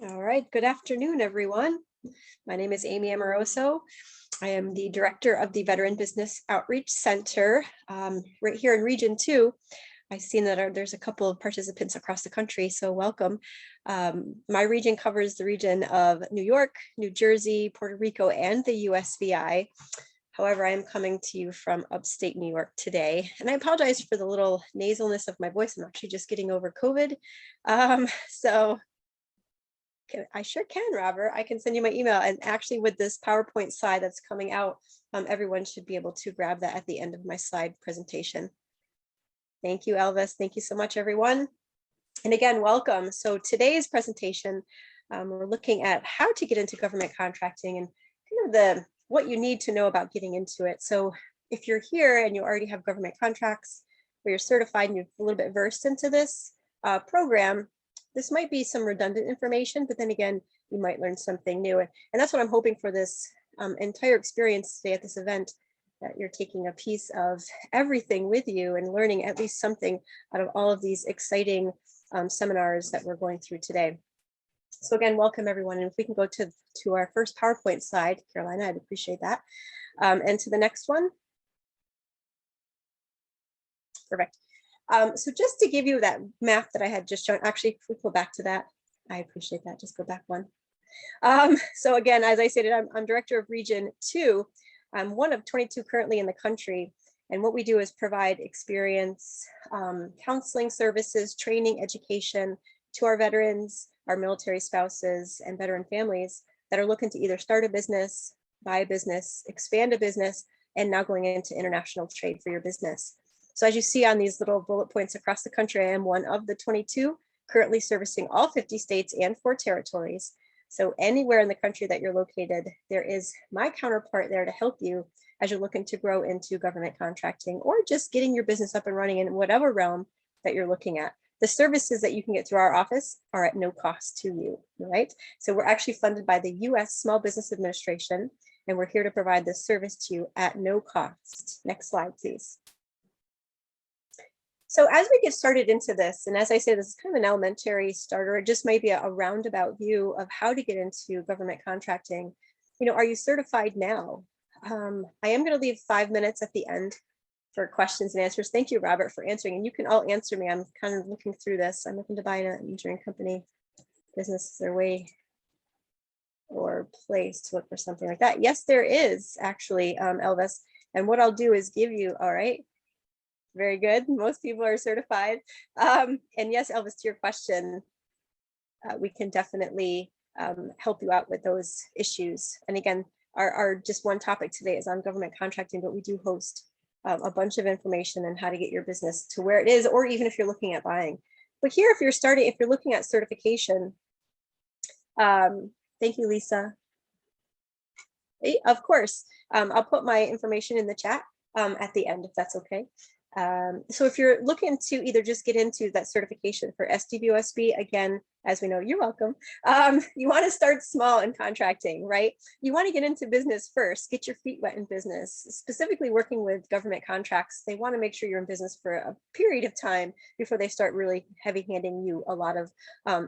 All right, good afternoon, everyone. My name is Amy Amoroso. I am the director of the Veteran Business Outreach Center right here in Region 2. I've seen that there's a couple of participants across the country, so welcome. My region covers the region of New York, New Jersey, Puerto Rico, and the USVI. However, I am coming to you from upstate New York today, and I apologize for the little nasalness of my voice. I'm actually just getting over COVID. I sure can, Robert. I can send you my email. And actually with this PowerPoint slide that's coming out, everyone should be able to grab that at the end of my slide presentation. Thank you, Elvis. Thank you so much, everyone. And again, welcome. So today's presentation, we're looking at how to get into government contracting and kind of what you need to know about getting into it. So if you're here and you already have government contracts or you're certified and you're a little bit versed into this program, this might be some redundant information, but then again, you might learn something new. And that's what I'm hoping for this entire experience today at this event, that you're taking a piece of everything with you and learning at least something out of all of these exciting seminars that we're going through today. So again, welcome everyone. And if we can go to our first PowerPoint slide, Carolina, I'd appreciate that. And to the next one. Perfect. So just to give you that map that I had just shown, actually, if we go back to that, I appreciate that. Just go back one. So again, as I stated, I'm director of Region 2. I'm one of 22 currently in the country. And what we do is provide experience, counseling services, training, education to our veterans, our military spouses, and veteran families that are looking to either start a business, buy a business, expand a business, and now going into international trade for your business. So as you see on these little bullet points across the country, I am one of the 22 currently servicing all 50 states and 4 territories. So anywhere in the country that you're located, there is my counterpart there to help you as you're looking to grow into government contracting or just getting your business up and running in whatever realm that you're looking at. The services that you can get through our office are at no cost to you, right? So we're actually funded by the U.S. Small Business Administration, and we're here to provide this service to you at no cost. Next slide, please. So as we get started into this, and as I say, this is kind of an elementary starter, it just might be a roundabout view of how to get into government contracting. Are you certified now? I am going to leave 5 minutes at the end for questions and answers. Thank you, Robert, for answering. And you can all answer me. I'm kind of looking through this. I'm looking to buy an engineering company. Business is their way or place to look for something like that. Yes, there is actually, Elvis. And what I'll do is give you, all right. Very good. Most people are certified. And yes, Elvis, to your question, we can definitely help you out with those issues. And again, our just one topic today is on government contracting, but we do host a bunch of information on how to get your business to where it is, or even if you're looking at buying. But here, if you're looking at certification, thank you, Lisa. Of course, I'll put my information in the chat at the end, if that's okay. So if you're looking to either just get into that certification for SDE, again, as we know, you're welcome. You want to start small in contracting, right? You want to get into business first, get your feet wet in business, specifically working with government contracts. They want to make sure you're in business for a period of time before they start really heavy handing you a lot of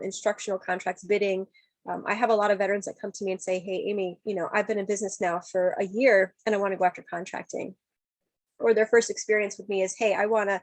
instructional contracts, bidding. I have a lot of veterans that come to me and say, hey, Amy, I've been in business now for a year and I want to go after contracting. Or their first experience with me is, hey, I want to,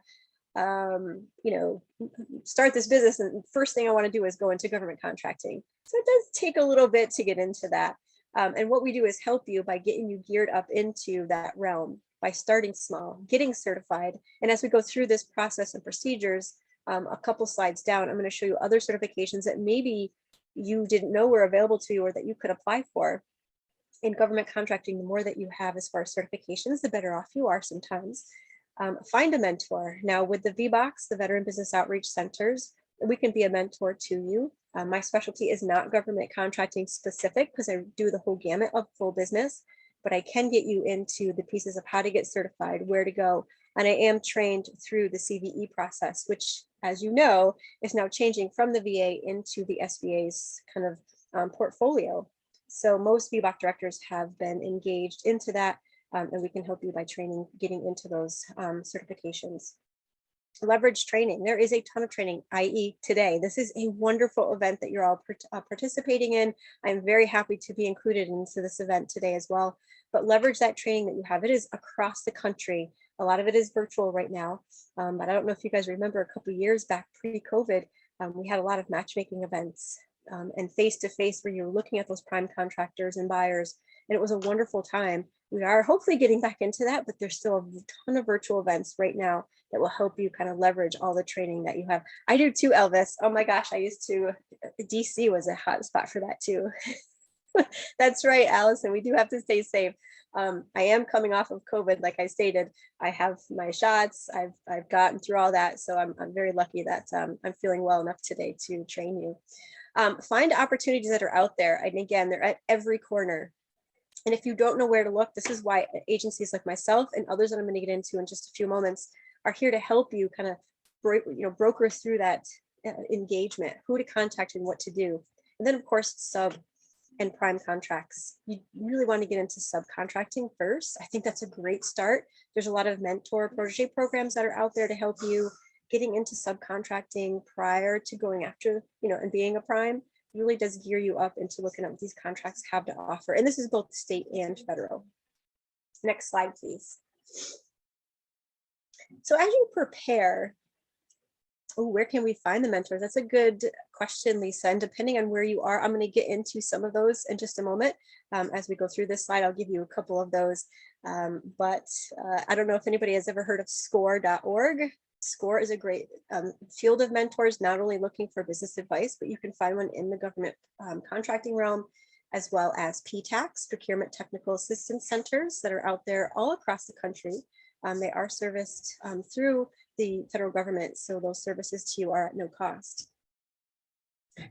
start this business. And first thing I want to do is go into government contracting. So it does take a little bit to get into that. And what we do is help you by getting you geared up into that realm by starting small, getting certified. And as we go through this process and procedures, a couple slides down, I'm going to show you other certifications that maybe you didn't know were available to you or that you could apply for. In government contracting, the more that you have as far as certifications, the better off you are sometimes. Find a mentor. Now with the VBOX, the Veteran Business Outreach Centers, we can be a mentor to you. My specialty is not government contracting specific because I do the whole gamut of full business, but I can get you into the pieces of how to get certified, where to go. And I am trained through the CVE process, which, as you know, is now changing from the VA into the SVA's kind of portfolio. So most VBOC directors have been engaged into that, and we can help you by training, getting into those certifications. Leverage training. There is a ton of training, i.e. today. This is a wonderful event that you're all participating in. I'm very happy to be included into this event today as well. But leverage that training that you have. It is across the country. A lot of it is virtual right now. But I don't know if you guys remember a couple of years back pre-COVID, we had a lot of matchmaking events and face-to-face where you were looking at those prime contractors and buyers. And it was a wonderful time. We are hopefully getting back into that, but there's still a ton of virtual events right now that will help you kind of leverage all the training that you have. I do too, Elvis. Oh my gosh, I used to, DC was a hot spot for that too. That's right, Allison, we do have to stay safe. I am coming off of COVID, like I stated. I have my shots, I've gotten through all that. So I'm very lucky that I'm feeling well enough today to train you. Find opportunities that are out there. And again, they're at every corner. And if you don't know where to look, this is why agencies like myself and others that I'm going to get into in just a few moments are here to help you kind of broker through that engagement, who to contact and what to do. And then of course, sub and prime contracts. You really want to get into subcontracting first. I think that's a great start. There's a lot of mentor protege programs that are out there to help you getting into subcontracting prior to going after, and being a prime. Really does gear you up into looking at what these contracts have to offer. And this is both state and federal. Next slide, please. So as you prepare, where can we find the mentors? That's a good question, Lisa. And depending on where you are, I'm going to get into some of those in just a moment. As we go through this slide, I'll give you a couple of those. But I don't know if anybody has ever heard of score.org. SCORE is a great field of mentors, not only looking for business advice, but you can find one in the government contracting realm, as well as PTACs, Procurement Technical Assistance Centers, that are out there all across the country. They are serviced through the federal government, so those services to you are at no cost.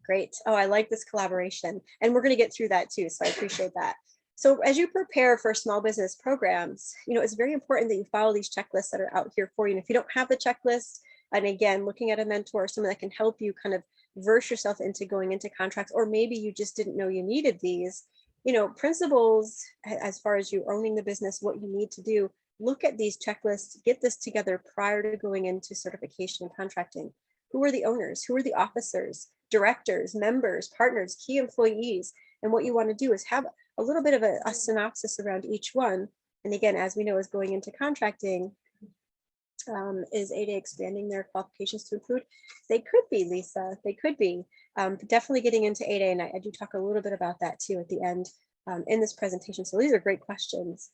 Great. Oh, I like this collaboration. And we're going to get through that too, so I appreciate that. So as you prepare for small business programs, it's very important that you follow these checklists that are out here for you. And if you don't have the checklist, and again, looking at a mentor, someone that can help you kind of verse yourself into going into contracts, or maybe you just didn't know you needed these, principles as far as you owning the business, what you need to do, look at these checklists, get this together prior to going into certification and contracting. Who are the owners? Who are the officers, directors, members, partners, key employees? And what you want to do is have a little bit of a synopsis around each one. And again, as we know, is going into contracting, is 8A expanding their qualifications to include? They could be, Lisa, they could be. Definitely getting into 8A, and I do talk a little bit about that too at the end in this presentation. So these are great questions.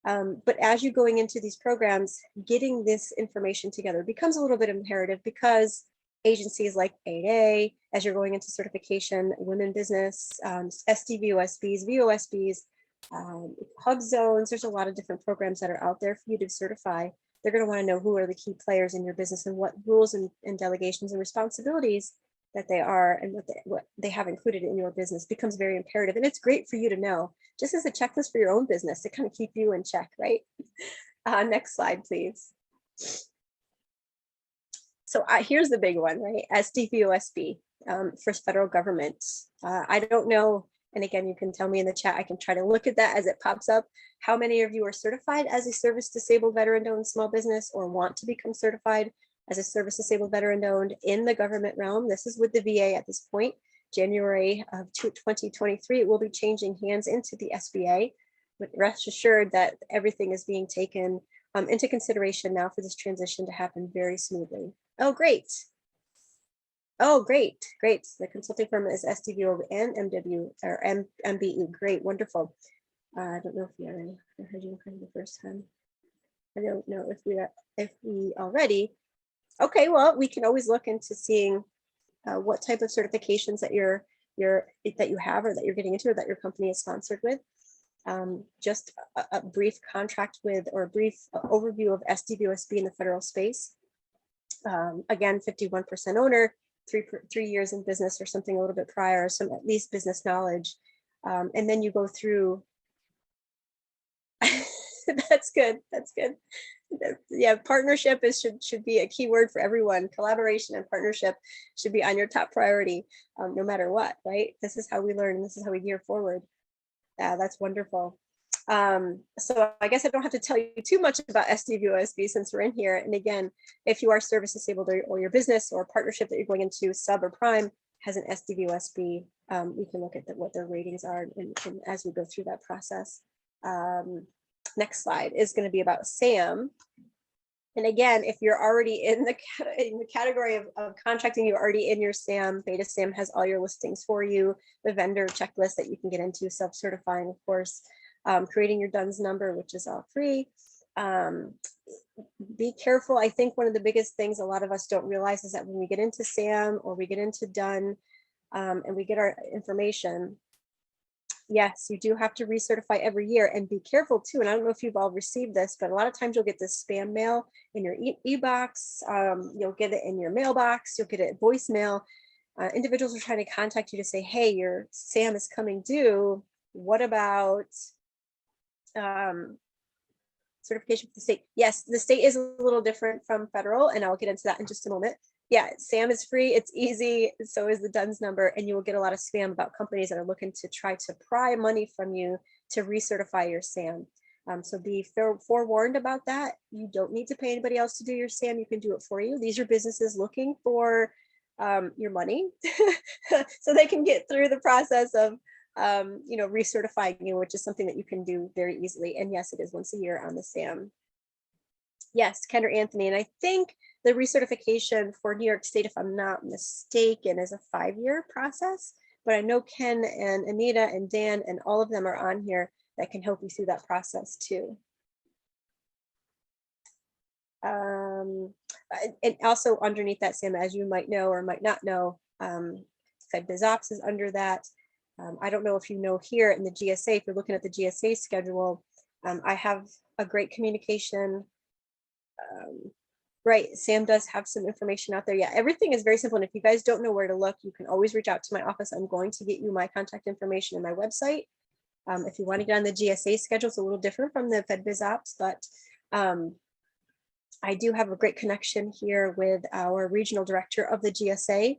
But as you're going into these programs, getting this information together becomes a little bit imperative, because agencies like 8A, as you're going into certification, women business, SDE VOSBs, VOSBs, hub zones, there's a lot of different programs that are out there for you to certify. They're going to want to know who are the key players in your business and what rules and delegations and responsibilities that they are, and what they have included in your business becomes very imperative. And it's great for you to know, just as a checklist for your own business, to kind of keep you in check, right? Next slide, please. So here's the big one, right? SDVOSB for federal government. I don't know, and again, you can tell me in the chat, I can try to look at that as it pops up. How many of you are certified as a service disabled veteran-owned small business, or want to become certified as a service disabled veteran-owned in the government realm? This is with the VA at this point. January of 2023, it will be changing hands into the SBA, but rest assured that everything is being taken into consideration now for this transition to happen very smoothly. Oh, great. Oh, great, great. The consulting firm is SDVO and MW or MBE. Great, wonderful. I don't know if we already heard you the first time. I don't know if we already. Okay, well, we can always look into seeing what type of certifications that that you have, or that you're getting into, or that your company is sponsored with. Just a brief contract with, or a brief overview of SDVOSB in the federal space. Again, 51% owner, 3 years in business or something a little bit prior, some at least business knowledge. And then you go through. That's good. That's good. Yeah, partnership should be a key word for everyone. Collaboration and partnership should be on your top priority, no matter what, right? This is how we learn, and this is how we gear forward. That's wonderful. So I guess I don't have to tell you too much about SDVOSB since we're in here. And again, if you are service disabled or your business or partnership that you're going into, sub or prime, has an SDVOSB, we can look at what their ratings are and as we go through that process. Next slide is going to be about SAM. And again, if you're already in the category of contracting, you're already in your SAM. Beta SAM has all your listings for you, the vendor checklist that you can get into, self-certifying, of course, creating your DUNS number, which is all free. Be careful. I think one of the biggest things a lot of us don't realize is that when we get into SAM or we get into DUN and we get our information, yes, you do have to recertify every year, and be careful too. And I don't know if you've all received this, but a lot of times you'll get this spam mail in your e-box. You'll get it in your mailbox. You'll get it voicemail. Individuals are trying to contact you to say, hey, your SAM is coming due. What about certification for the state? Yes, the state is a little different from federal, and I'll get into that in just a moment. Yeah, SAM is free, it's easy, so is the DUNS number, and you will get a lot of spam about companies that are looking to try to pry money from you to recertify your SAM. So be forewarned about that. You don't need to pay anybody else to do your SAM, you can do it for you. These are businesses looking for your money so they can get through the process of recertifying you, which is something that you can do very easily. And yes, it is once a year on the SAM. Yes, Kendra Anthony, and I think the recertification for New York State, if I'm not mistaken, is a 5-year process, but I know Ken and Anita and Dan and all of them are on here that can help you through that process too. And also underneath that SAM, as you might know or might not know, FedBizOps is under that. I don't know if you know here in the GSA, if you're looking at the GSA schedule, I have a great communication. Right, Sam does have some information out there. Yeah, everything is very simple. And if you guys don't know where to look, you can always reach out to my office. I'm going to get you my contact information in my website. If you want to get on the GSA schedule, it's a little different from the FedBizOps, but I do have a great connection here with our regional director of the GSA.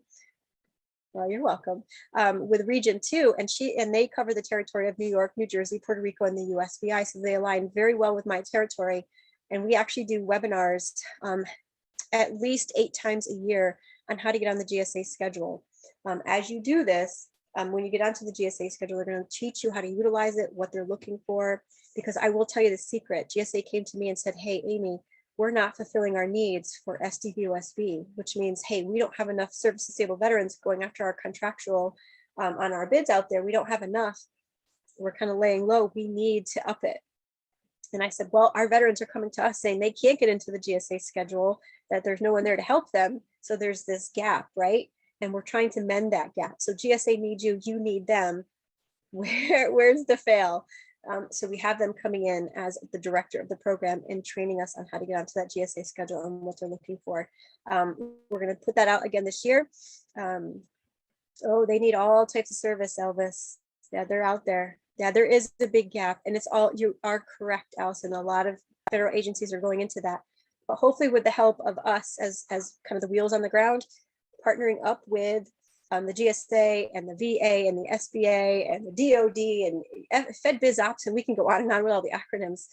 Well, you're welcome. With Region 2, and they cover the territory of New York, New Jersey, Puerto Rico, and the USVI. So they align very well with my territory. And we actually do webinars at least 8 times a year on how to get on the GSA schedule. As you do this, when you get onto the GSA schedule, they're going to teach you how to utilize it, what they're looking for, because I will tell you the secret. GSA came to me and said, hey, Amy, we're not fulfilling our needs for SDVOSB, which means, hey, we don't have enough service disabled veterans going after our contractual on our bids out there. We don't have enough. We're kind of laying low. We need to up it. And I said, well, our veterans are coming to us saying they can't get into the GSA schedule, that there's no one there to help them. So there's this gap, right? And we're trying to mend that gap. So GSA needs you, you need them. Where's the fail? So we have them coming in as the director of the program and training us on how to get onto that GSA schedule and what they're looking for. We're going to put that out again this year. Oh, they need all types of service, Elvis. Yeah, they're out there. Yeah, there is a big gap, and it's all, you are correct, Allison. A lot of federal agencies are going into that, but hopefully with the help of us as kind of the wheels on the ground, partnering up with the GSA and the VA and the SBA and the DOD and FedBizOps, and we can go on and on with all the acronyms.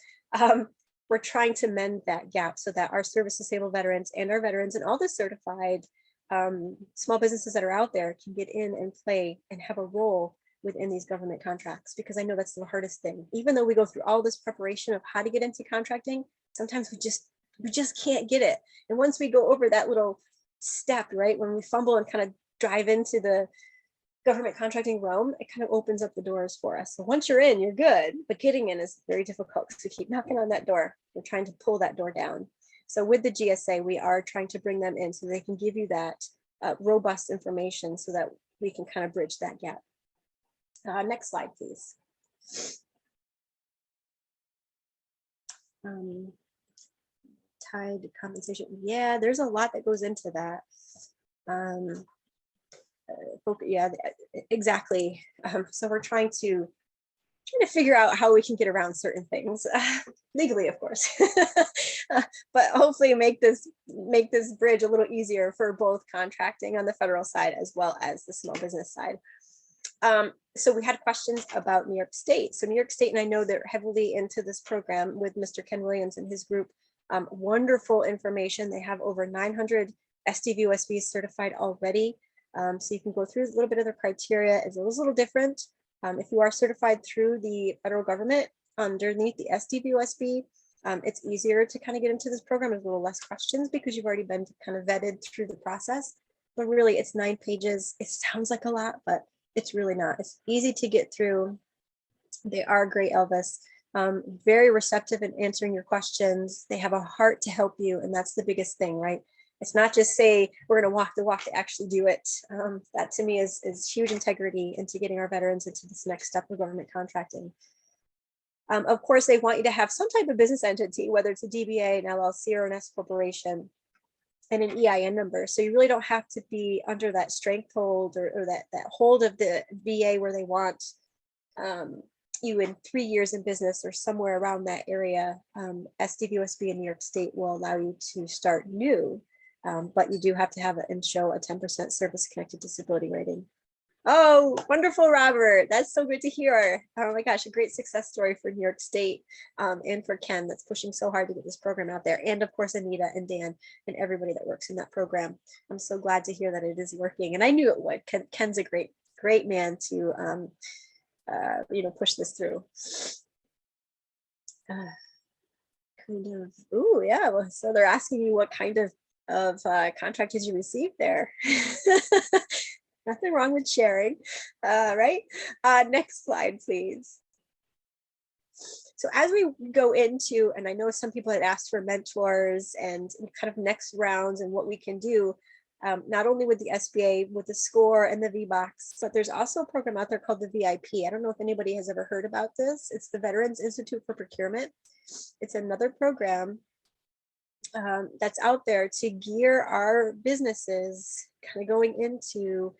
We're trying to mend that gap so that our service disabled veterans and our veterans and all the certified small businesses that are out there can get in and play and have a role within these government contracts, because I know that's the hardest thing. Even though we go through all this preparation of how to get into contracting, sometimes we just can't get it. And once we go over that little step, right, when we fumble and kind of dive into the government contracting realm, it kind of opens up the doors for us. So once you're in, you're good, but getting in is very difficult because we keep knocking on that door. We're trying to pull that door down. So with the GSA, we are trying to bring them in so they can give you that robust information so that we can kind of bridge that gap. Next slide, please. Tied compensation. Yeah, there's a lot that goes into that. Yeah, exactly. So we're trying to figure out how we can get around certain things legally, of course, but hopefully make this bridge a little easier for both contracting on the federal side as well as the small business side. So we had questions about New York State. So New York State, and I know they're heavily into this program with Mr. Ken Williams and his group. Wonderful information. They have over 900 SDVOSBs certified already. So you can go through a little bit of their criteria. It's a little different. If you are certified through the federal government underneath the SDVOSB, it's easier to kind of get into this program. There's a little less questions because you've already been kind of vetted through the process. But really, it's 9 pages. It sounds like a lot, but it's really not. It's easy to get through. They are great, Elvis. Very receptive in answering your questions. They have a heart to help you, and that's the biggest thing, right? It's not just say we're going to walk the walk, to actually do it. That to me is huge integrity into getting our veterans into this next step of government contracting. Of course, they want you to have some type of business entity, whether it's a DBA, an LLC, or an S corporation, and an EIN number. So you really don't have to be under that stranglehold or that hold of the VA where they want you in 3 years in business or somewhere around that area. SDVOSB in New York State will allow you to start new, but you do have to have and show a 10% service-connected disability rating. Oh, wonderful, Robert. That's so good to hear. Oh my gosh, a great success story for New York State and for Ken that's pushing so hard to get this program out there. And of course, Anita and Dan and everybody that works in that program. I'm so glad to hear that it is working. And I knew it would. Ken's a great man to, push this through. Oh yeah. Well, so they're asking you what kind of contract did you receive there? Nothing wrong with sharing, right? Next slide, please. So as we go into, and I know some people had asked for mentors and kind of next rounds and what we can do, not only with the SBA, with the SCORE and the VBOX, but there's also a program out there called the VIP. I don't know if anybody has ever heard about this. It's the Veterans Institute for Procurement. It's another program that's out there to gear our businesses kind of going into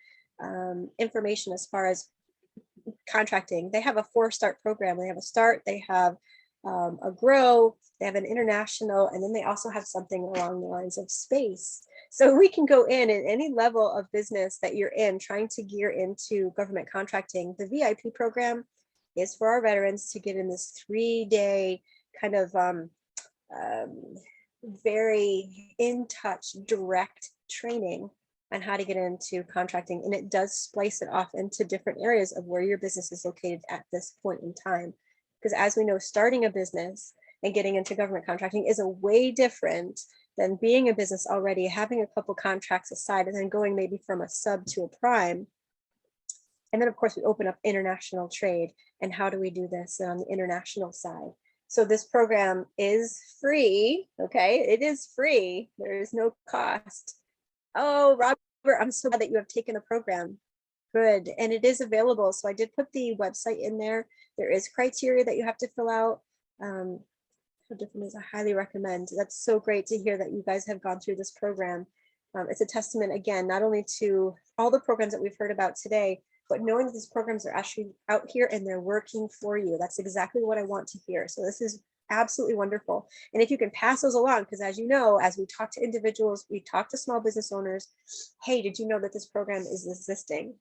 information as far as contracting. They have a 4-start program. They have a start, they have a grow, they have an international, and then they also have something along the lines of space. So we can go in at any level of business that you're in trying to gear into government contracting. The VIP program is for our veterans to get in this 3-day kind of very in touch, direct training on how to get into contracting. And it does splice it off into different areas of where your business is located at this point in time. Because as we know, starting a business and getting into government contracting is a way different than being a business already, having a couple contracts aside, and then going maybe from a sub to a prime. And then of course we open up international trade. And how do we do this on the international side? So this program is free, okay? It is free, there is no cost. Oh, Robert, I'm so glad that you have taken a program. Good, and it is available. So I did put the website in there. There is criteria that you have to fill out. How different is, I highly recommend. That's so great to hear that you guys have gone through this program. It's a testament, again, not only to all the programs that we've heard about today, but knowing that these programs are actually out here and they're working for you. That's exactly what I want to hear. So this is absolutely wonderful. And if you can pass those along, because as you know, as we talk to individuals, we talk to small business owners, hey, did you know that this program is existing?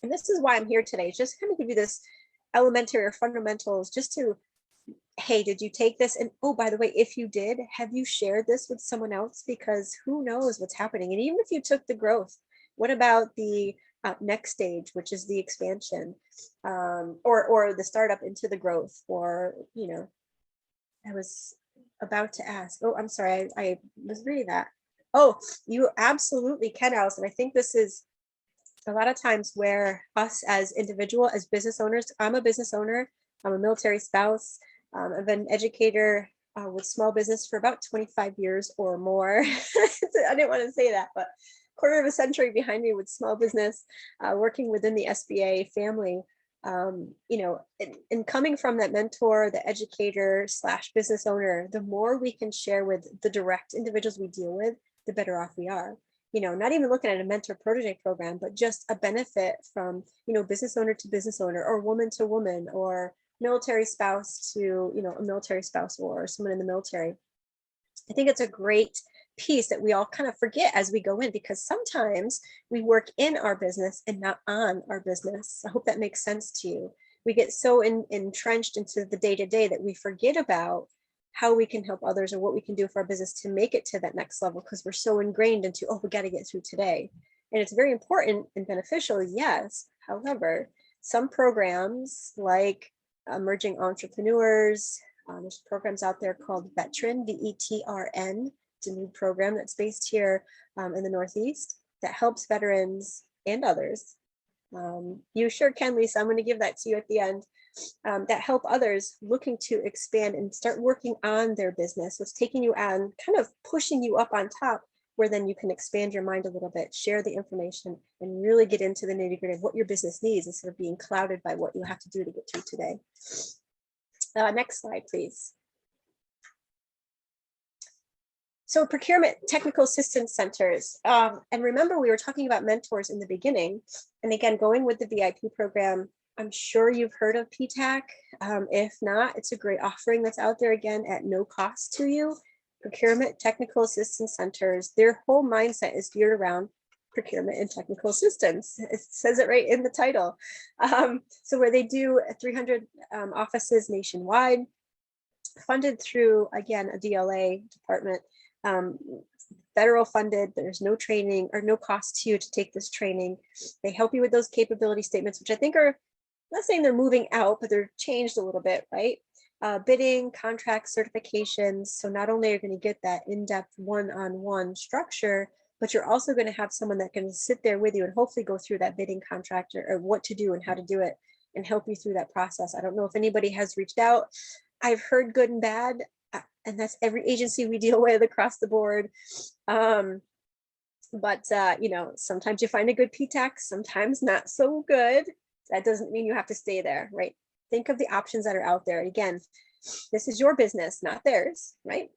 And this is why I'm here today, just kind of give you this elementary or fundamentals, just to, hey, did you take this? And oh, by the way, if you did, have you shared this with someone else? Because who knows what's happening? And even if you took the growth, what about the next stage, which is the expansion, or the startup into the growth, or, you know, I was about to ask. Oh, I'm sorry. I was reading that. Oh, you absolutely can, Allison. I think this is a lot of times where us as individual, as business owners, I'm a business owner, I'm a military spouse, I've been an educator with small business for about 25 years or more. I didn't want to say that, but quarter of a century behind me with small business, working within the SBA family. You know, and coming from that mentor, the educator / business owner, the more we can share with the direct individuals we deal with, the better off we are. You know, not even looking at a mentor protege program, but just a benefit from, you know, business owner to business owner, or woman to woman, or military spouse to, you know, a military spouse or someone in the military. I think it's a great piece that we all kind of forget as we go in, because sometimes we work in our business and not on our business. I hope that makes sense to you. We get so entrenched into the day-to-day that we forget about how we can help others or what we can do for our business to make it to that next level, because we're so ingrained into, oh, we got to get through today. And it's very important and beneficial, yes. However, some programs like emerging entrepreneurs, there's programs out there called Veteran, VETRN. It's a new program that's based here in the Northeast that helps veterans and others. You sure can, Lisa. I'm going to give that to you at the end. That help others looking to expand and start working on their business. So it's taking you on, kind of pushing you up on top, where then you can expand your mind a little bit, share the information, and really get into the nitty-gritty of what your business needs instead of being clouded by what you have to do to get through today. Next slide, please. So procurement technical assistance centers. And remember, we were talking about mentors in the beginning. And again, going with the VIP program, I'm sure you've heard of PTAC. If not, it's a great offering that's out there, again, at no cost to you. Procurement technical assistance centers, their whole mindset is geared around procurement and technical assistance. It says it right in the title. So where they do 300 offices nationwide, funded through, again, a DLA department, federal funded. There's no training or no cost to you to take this training. They help you with those capability statements, which I think are, I'm not saying they're moving out, but they're changed a little bit, right? Bidding, contract certifications. So not only are you going to get that in-depth one-on-one structure, but you're also going to have someone that can sit there with you and hopefully go through that bidding contract or what to do and how to do it and help you through that process. I don't know if anybody has reached out. I've heard good and bad, and that's every agency we deal with across the board. You know, sometimes you find a good PTAC, sometimes not so good. That doesn't mean you have to stay there, right? Think of the options that are out there. Again, this is your business, not theirs, right?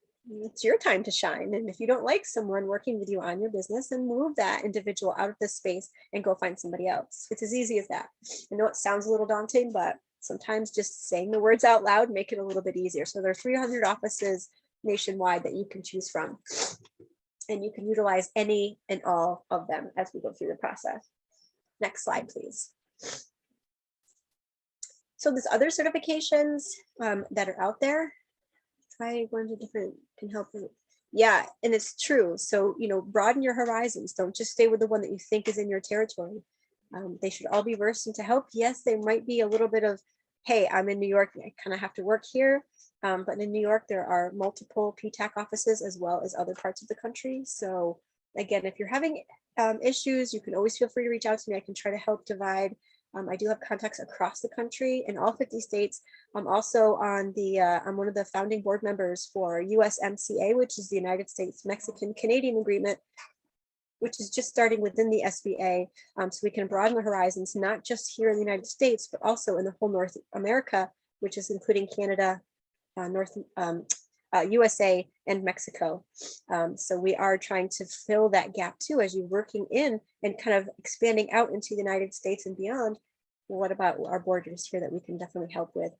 It's your time to shine. And if you don't like someone working with you on your business, then move that individual out of this space and go find somebody else. It's as easy as that. I know it sounds a little daunting, but sometimes just saying the words out loud make it a little bit easier. So there are 300 offices nationwide that you can choose from. And you can utilize any and all of them as we go through the process. Next slide, please. So there's other certifications that are out there. Try going to different, can help you. Yeah, and it's true. So, you know, broaden your horizons. Don't just stay with the one that you think is in your territory. They should all be versed into help. Yes, there might be a little bit of, hey, I'm in New York, I kind of have to work here. But in New York, there are multiple PTAC offices as well as other parts of the country. So again, if you're having issues, you can always feel free to reach out to me. I can try to help divide. I do have contacts across the country in all 50 states. I'm also on the, I'm one of the founding board members for USMCA, which is the United States Mexican Canadian Agreement, which is just starting within the SBA. So we can broaden the horizons, not just here in the United States, but also in the whole North America, which is including Canada, USA and Mexico. So we are trying to fill that gap too, as you're working in and kind of expanding out into the United States and beyond. What about our borders here that we can definitely help with?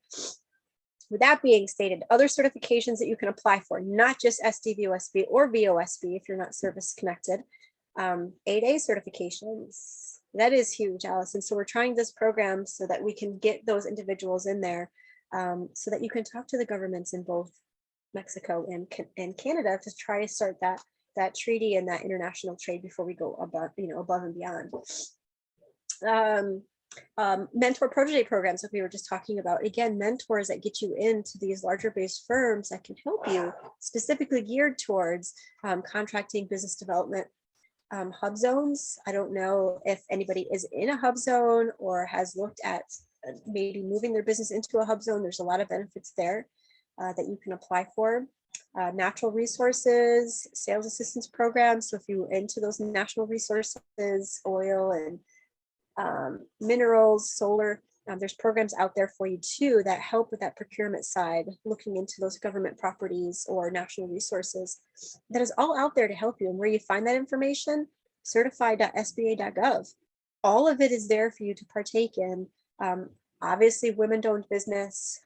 With that being stated, other certifications that you can apply for, not just SDVOSB or VOSB if you're not service connected, 8A certifications. That is huge, Allison. So we're trying this program so that we can get those individuals in there so that you can talk to the governments in both Mexico and Canada to try to start that treaty and that international trade before we go above, above and beyond. Mentor protege programs that we were just talking about. Again, mentors that get you into these larger based firms that can help you, specifically geared towards contracting, business development, hub zones. I don't know if anybody is in a hub zone or has looked at maybe moving their business into a hub zone. There's a lot of benefits there that you can apply for. Natural resources, sales assistance programs. So if you're into those natural resources, oil and minerals, solar, there's programs out there for you too that help with that procurement side, looking into those government properties or national resources. That is all out there to help you. And where you find that information, certified.sba.gov. All of it is there for you to partake in. Obviously, women-owned business,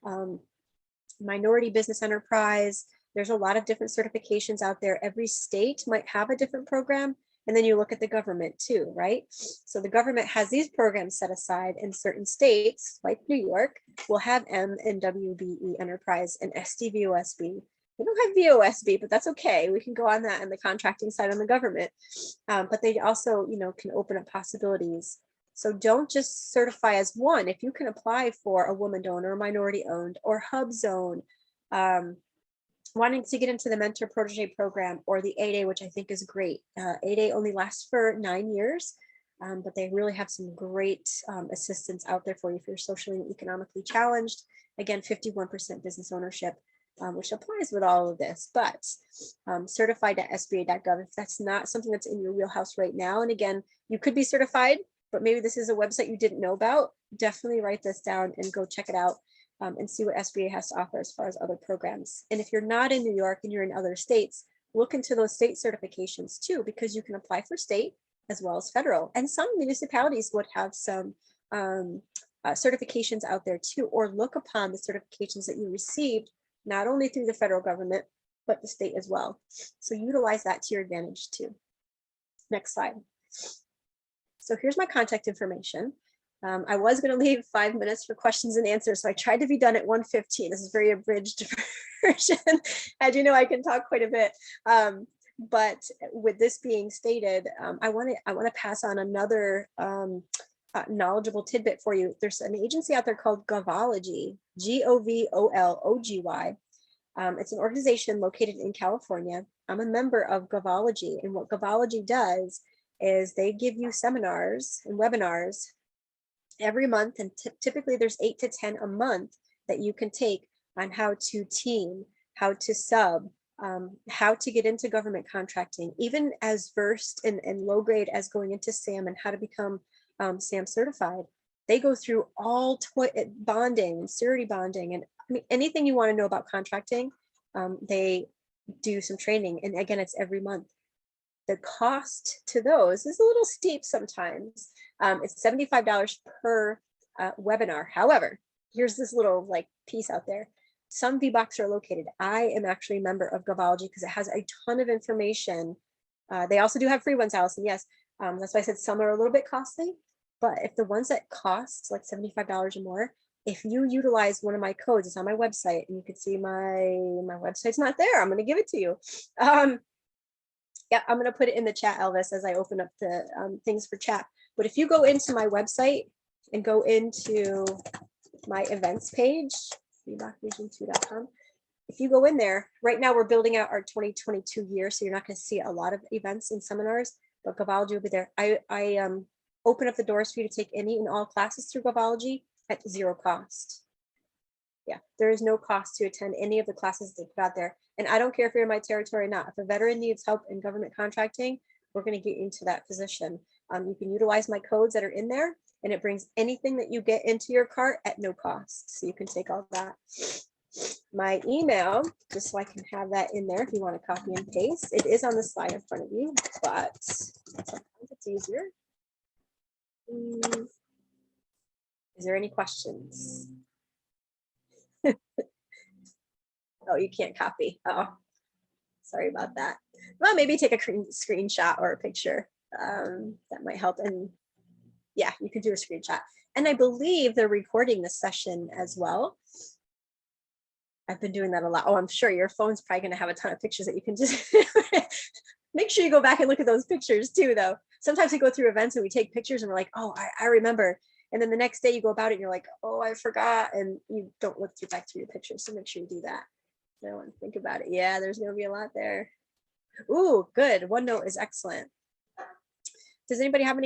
minority business enterprise, There's a lot of different certifications out there. Every state might have a different program. And then you look at the government too, right? So the government has these programs set aside, in certain states, like New York, will have M and WBE Enterprise and SDVOSB. We don't have VOSB, but that's okay. We can go on that and the contracting side on the government. But they also, can open up possibilities. So don't just certify as one. If you can apply for a woman donor, minority owned, or hub zone, wanting to get into the mentor protege program, or the 8A, which I think is great. 8A only lasts for 9 years, but they really have some great assistance out there for you if you're socially and economically challenged. Again, 51% business ownership, which applies with all of this, but certified.sba.gov, if that's not something that's in your wheelhouse right now. And again, you could be certified, but maybe this is a website you didn't know about. Definitely write this down and go check it out. And see what SBA has to offer as far as other programs. And if you're not in New York and you're in other states, look into those state certifications too, because you can apply for state as well as federal. And some municipalities would have some certifications out there too, or look upon the certifications that you received, not only through the federal government, but the state as well. So utilize that to your advantage too. Next slide. So here's my contact information. I was going to leave 5 minutes for questions and answers, so I tried to be done at 1:15. This is very abridged version. As you know, I can talk quite a bit. But with this being stated, I want to pass on another knowledgeable tidbit for you. There's an agency out there called Govology, Govology. It's an organization located in California. I'm a member of Govology, and what Govology does is they give you seminars and webinars every month, and typically there's 8 to 10 a month that you can take on how to team, how to sub, how to get into government contracting, even as versed and low grade as going into SAM and how to become SAM certified. They go through all bonding, surety bonding, and I mean, anything you want to know about contracting, they do some training. And again, it's every month. The cost to those is a little steep sometimes. It's $75 per webinar. However, here's this little piece out there. Some VBOCs are located. I am actually a member of Govology because it has a ton of information. They also do have free ones, Allison. Yes, that's why I said some are a little bit costly. But if the ones that cost like $75 or more, if you utilize one of my codes, it's on my website, and you can see my website's not there. I'm going to give it to you. Yeah, I'm going to put it in the chat, Elvis, as I open up the things for chat. But if you go into my website and go into my events page, VBOCregion2.com, if you go in there, right now we're building out our 2022 year, so you're not going to see a lot of events and seminars, but Govology will be there. I open up the doors for you to take any and all classes through Govology at zero cost. Yeah, there is no cost to attend any of the classes they put out there. And I don't care if you're in my territory or not. If a veteran needs help in government contracting, we're going to get into that position. You can utilize my codes that are in there, and it brings anything that you get into your cart at no cost. So you can take all that. My email, just so I can have that in there if you want to copy and paste. It is on the slide in front of you, but sometimes it's easier. Is there any questions? Oh, you can't copy. Oh, sorry about that. Well, maybe take a screenshot or a picture. That might help. And yeah, you could do a screenshot. And I believe they're recording this session as well. I've been doing that a lot. Oh, I'm sure your phone's probably going to have a ton of pictures that you can just make sure you go back and look at those pictures too, though. Sometimes we go through events and we take pictures and we're like, oh, I remember. And then the next day you go about it and you're like, oh, I forgot. And you don't look back through your pictures. So make sure you do that. I want to think about it. Yeah, there's going to be a lot there. Ooh, good. OneNote is excellent. Does anybody have any